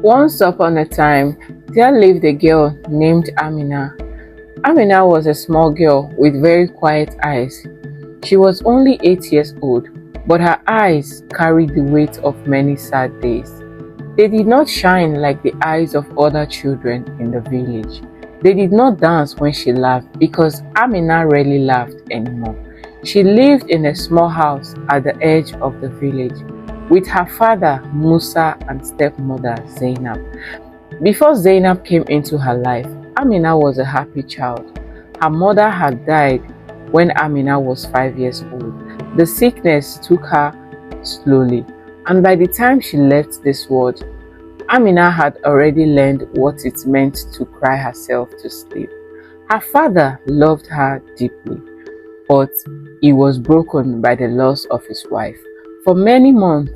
Once upon a time, there lived a girl named Amina. Amina was a small girl with very quiet eyes. She was only 8 years old, but her eyes carried the weight of many sad days. They did not shine like the eyes of other children in the village. They did not dance when she laughed because Amina rarely laughed anymore. She lived in a small house at the edge of the village with her father Musa and stepmother Zainab. Before Zainab came into her life, Amina was a happy child. Her mother had died when Amina was 5 years old. The sickness took her slowly, and by the time she left this world, Amina had already learned what it meant to cry herself to sleep. Her father loved her deeply, but he was broken by the loss of his wife. For many months,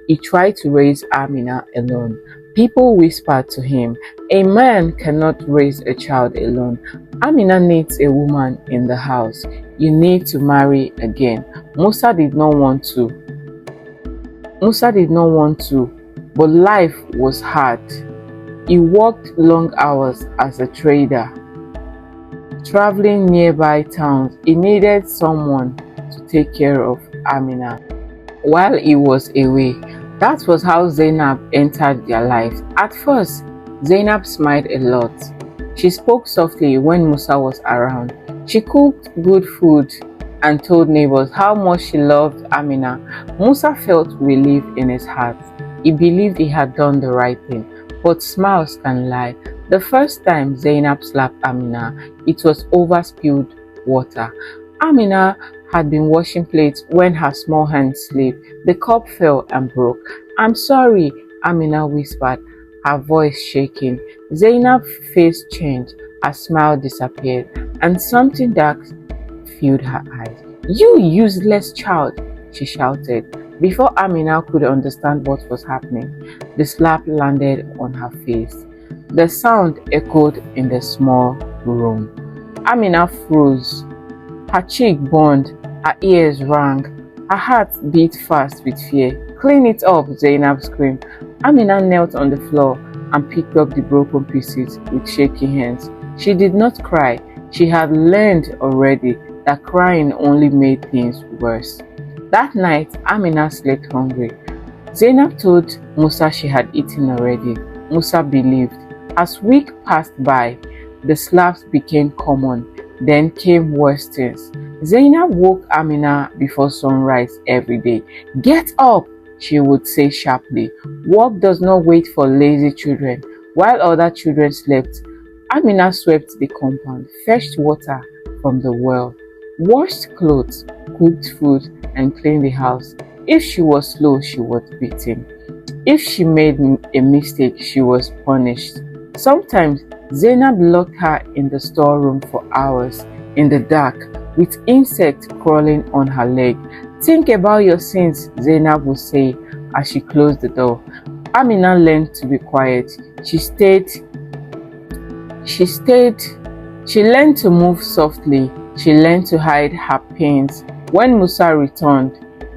he tried to raise Amina alone. People whispered to him, "A man cannot raise a child alone. Amina needs a woman in the house. You need to marry again." Musa did not want to. Musa did not want to, but life was hard. He worked long hours as a trader, traveling nearby towns. He needed someone to take care of Amina while he was away. That was how Zainab entered their lives. At first, Zainab smiled a lot. She spoke softly when Musa was around. She cooked good food and told neighbors how much she loved Amina. Musa felt relief in his heart. He believed he had done the right thing, but smiles can lie. The first time Zainab slapped Amina, it was over spilled water. Amina had been washing plates when her small hand slipped. The cup fell and broke. "I'm sorry," Amina whispered, her voice shaking. Zainab's face changed, her smile disappeared, and something dark filled her eyes. "You useless child," she shouted. Before Amina could understand what was happening, the slap landed on her face. The sound echoed in the small room. Amina froze. Her cheek burned, her ears rang, her heart beat fast with fear. "Clean it up," Zainab screamed. Amina knelt on the floor and picked up the broken pieces with shaky hands. She did not cry. She had learned already that crying only made things worse. That night, Amina slept hungry. Zainab told Musa she had eaten already. Musa believed. As weeks passed by, the slaps became common. Then came worse things. Zainab woke Amina before sunrise every day. "Get up," she would say sharply. "Work does not wait for lazy children." While other children slept, Amina swept the compound, fetched water from the well, washed clothes, cooked food, and cleaned the house. If she was slow, she was beaten. If she made a mistake, she was punished. Sometimes Zainab locked her in the storeroom for hours in the dark with insects crawling on her leg. "Think about your sins," Zainab would say as she closed the door. Amina learned to be quiet. She learned to move softly. She learned to hide her pains. When Musa returned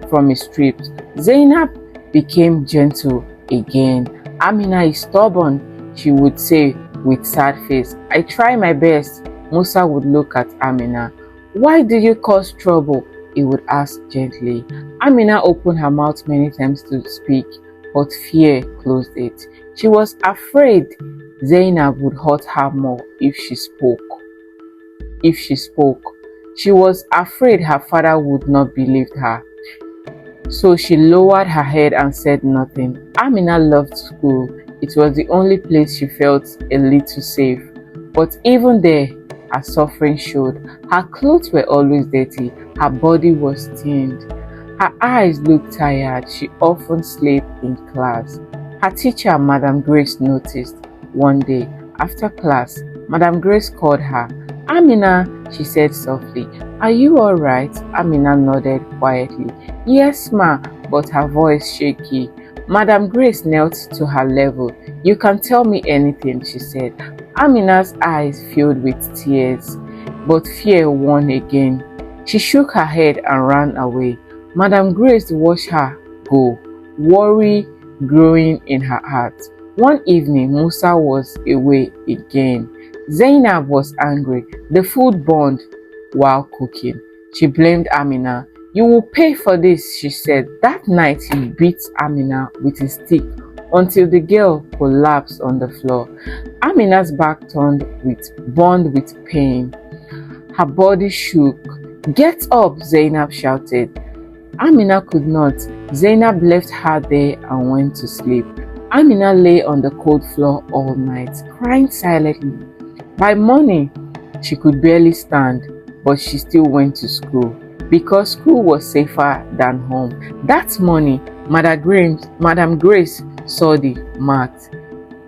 from his trip, Zainab became gentle again. "Amina is stubborn," she would say with sad face. "I try my best." Musa would look at Amina. "Why do you cause trouble?" he would ask gently. Amina opened her mouth many times to speak, but fear closed it. She was afraid Zainab would hurt her more if she spoke. She was afraid her father would not believe her. So she lowered her head and said nothing. Amina loved school. It was the only place she felt a little safe. But even there, her suffering showed. Her clothes were always dirty. Her body was stained. Her eyes looked tired. She often slept in class. Her teacher, Madam Grace, noticed. One day, after class, Madam Grace called her. "Amina," she said softly, "are you all right?" Amina nodded quietly. "Yes, ma," but her voice shaky. Madam Grace knelt to her level. "You can tell me anything," she said. Amina's eyes filled with tears, but fear won again. She shook her head and ran away. Madam Grace watched her go, worry growing in her heart. One evening, Musa was away again. Zainab was angry. The food burned while cooking. She blamed Amina. "You will pay for this," she said. That night, he beat Amina with his stick until the girl collapsed on the floor. Amina's back burned with pain. Her body shook. "Get up," Zainab shouted. Amina could not. Zainab left her there and went to sleep. Amina lay on the cold floor all night, crying silently. By morning, she could barely stand, but she still went to school because school was safer than home. That morning, Madam Grace saw the marks.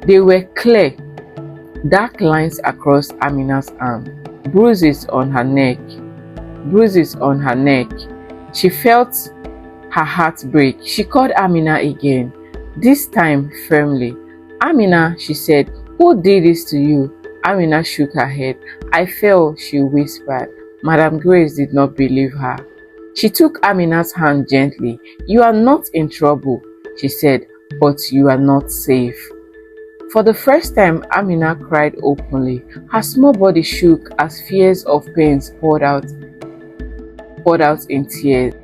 They were clear, dark lines across Amina's arm, bruises on her neck. She felt her heart break. She called Amina again, this time firmly. "Amina," she said, "who did this to you?" Amina shook her head. "I fell," she whispered. Madam Grace did not believe her. She took Amina's hand gently. "You are not in trouble," she said, "but you are not safe." For the first time, Amina cried openly. Her small body shook as fears of pains poured out in tears.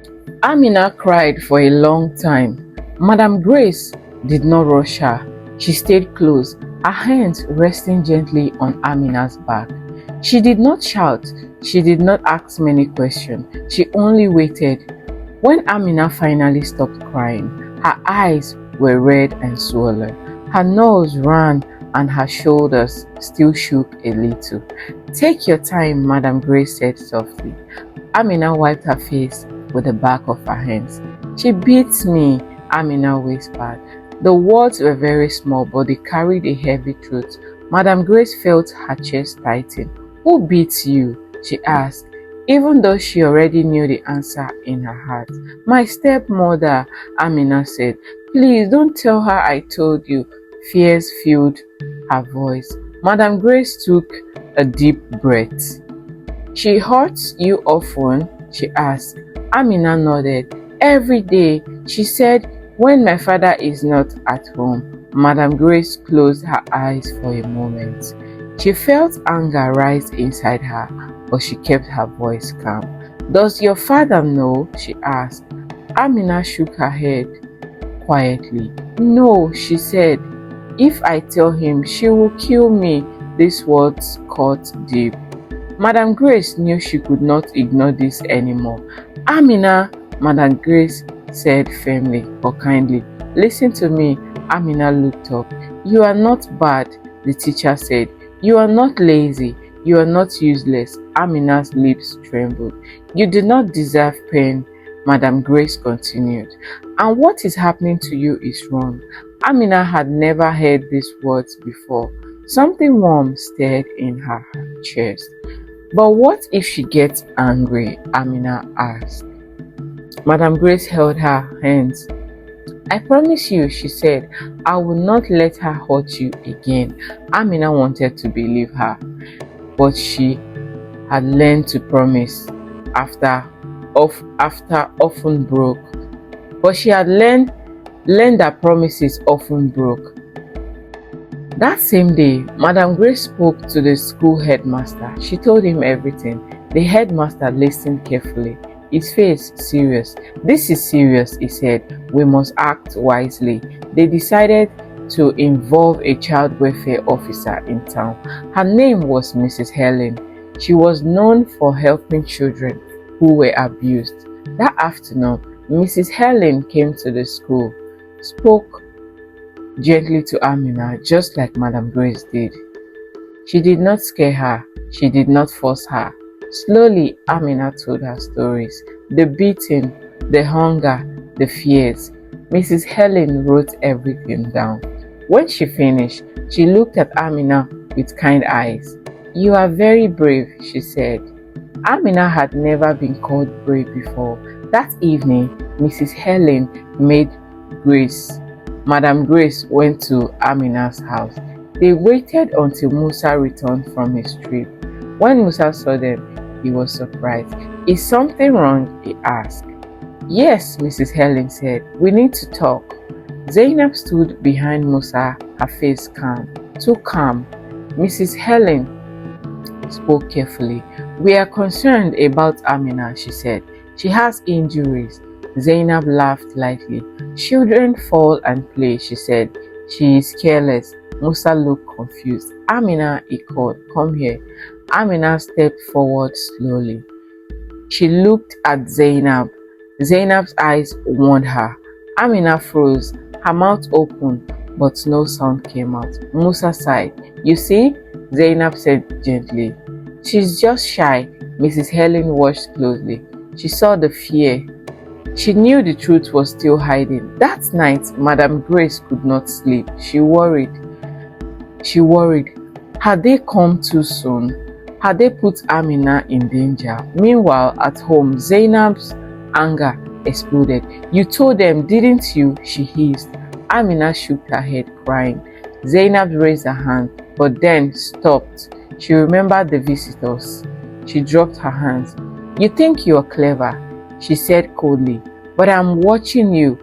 Amina cried for a long time. Madam Grace did not rush her. She stayed close, her hands resting gently on Amina's back. She did not shout. She did not ask many questions. She only waited. When Amina finally stopped crying, her eyes were red and swollen. Her nose ran and her shoulders still shook a little. "Take your time," Madam Grace said softly. Amina wiped her face with the back of her hands. "She beats me," Amina whispered. The words were very small, but they carried a heavy truth. Madam Grace felt her chest tighten. "Who beats you?" she asked, even though she already knew the answer in her heart. "My stepmother," Amina said. "Please don't tell her I told you." Fears filled her voice. Madam Grace took a deep breath. "She hurts you often?" she asked. Amina nodded. "Every day," she said, "when my father is not at home." Madam Grace closed her eyes for a moment. She felt anger rise inside her, but she kept her voice calm. "Does your father know?" she asked. Amina shook her head quietly. "No," she said. "If I tell him, she will kill me." These words cut deep. Madam Grace knew she could not ignore this anymore. "Amina," Madam Grace said firmly but kindly. "Listen to me." Amina looked up. "You are not bad," the teacher said. "You are not lazy. You are not useless." Amina's lips trembled. "You do not deserve pain," Madam Grace continued. "And what is happening to you is wrong." Amina had never heard these words before. Something warm stirred in her chest. "But what if she gets angry?" Amina asked. Madam Grace held her hands. "I promise you," she said, "I will not let her hurt you again." Amina wanted to believe her, but she had learned to promise after often broke. But she had learned that promises often broke. That same day, Madam Grace spoke to the school headmaster. She told him everything. The headmaster listened carefully, his face serious. "This is serious," he said. "We must act wisely." They decided to involve a child welfare officer in town. Her name was Mrs. Helen. She was known for helping children who were abused. That afternoon, Mrs. Helen came to the school, spoke gently to Amina, just like Madam Grace did. She did not scare her. She did not force her. Slowly, Amina told her stories. The beating, the hunger, the fears. Mrs. Helen wrote everything down. When she finished, she looked at Amina with kind eyes. "You are very brave," she said. Amina had never been called brave before. That evening, Mrs. Helen made Madam Grace went to Amina's house. They waited until Musa returned from his trip. When Musa saw them, he was surprised. "Is something wrong?" he asked. "Yes," Mrs. Helen said. "We need to talk." Zainab stood behind Musa, her face calm, too calm. Mrs. Helen spoke carefully. "We are concerned about Amina," she said. "She has injuries." Zainab laughed lightly. "Children fall and play," she said. "She is careless." Musa looked confused. "Amina," he called, "come here." Amina stepped forward slowly. She looked at Zainab. Zainab's eyes warned her. Amina froze, her mouth open, but no sound came out. Musa sighed. "You see," Zainab said gently. "She's just shy." Mrs. Helen watched closely. She saw the fear. She knew the truth was still hiding. That night, Madam Grace could not sleep. She worried. Had they come too soon? Had they put Amina in danger? Meanwhile, at home, Zainab's anger exploded. "You told them, didn't you?" she hissed. Amina shook her head, crying. Zainab raised her hand, but then stopped. She remembered the visitors. She dropped her hands. "You think you're clever," she said coldly, "but I'm watching you."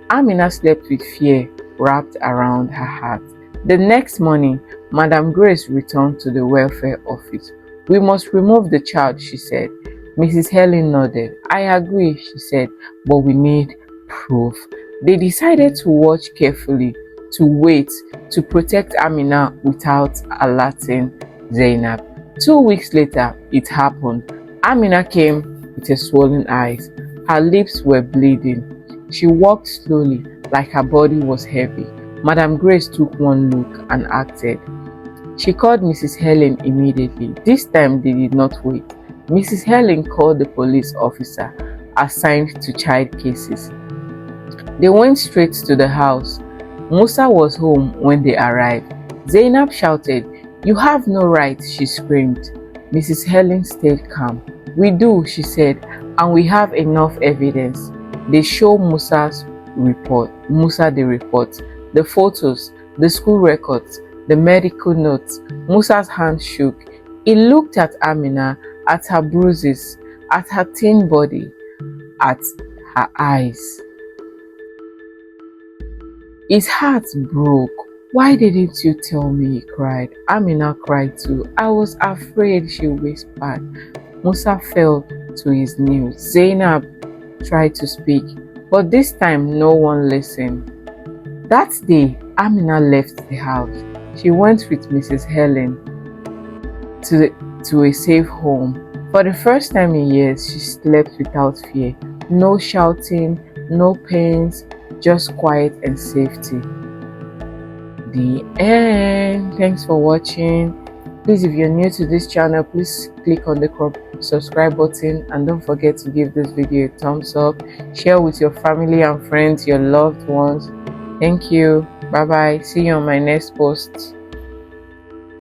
Amina slept with fear wrapped around her heart. The next morning, Madam Grace returned to the welfare office. "We must remove the child," she said. Mrs. Helen nodded. "I agree," she said, "but we need proof." They decided to watch carefully, to wait, to protect Amina without alerting Zainab. 2 weeks later, it happened. Amina came with her swollen eyes. Her lips were bleeding. She walked slowly, like her body was heavy. Madam Grace took one look and acted. She called Mrs. Helen immediately. This time they did not wait. Mrs. Helen called the police officer assigned to child cases. They went straight to the house. Musa was home when they arrived. Zainab shouted, "You have no right," she screamed. Mrs. Helen stayed calm. "We do," she said, "and we have enough evidence." They showed Musa the report, the photos, the school records, the medical notes. Musa's hand shook. He looked at Amina, at her bruises, at her thin body, at her eyes. His heart broke. "Why didn't you tell me?" he cried. Amina cried too. "I was afraid," she whispered. Musa fell to his knees. Zainab tried to speak, but this time no one listened. That day, Amina left the house. She went with Mrs. Helen to a safe home. For the first time in years, she slept without fear. No shouting, no pains, just quiet and safety. The end. Thanks for watching. Please, if you're new to this channel, please click on the subscribe button and don't forget to give this video a thumbs up. Share with your family and friends, your loved ones. Thank you. Bye bye. See you on my next post.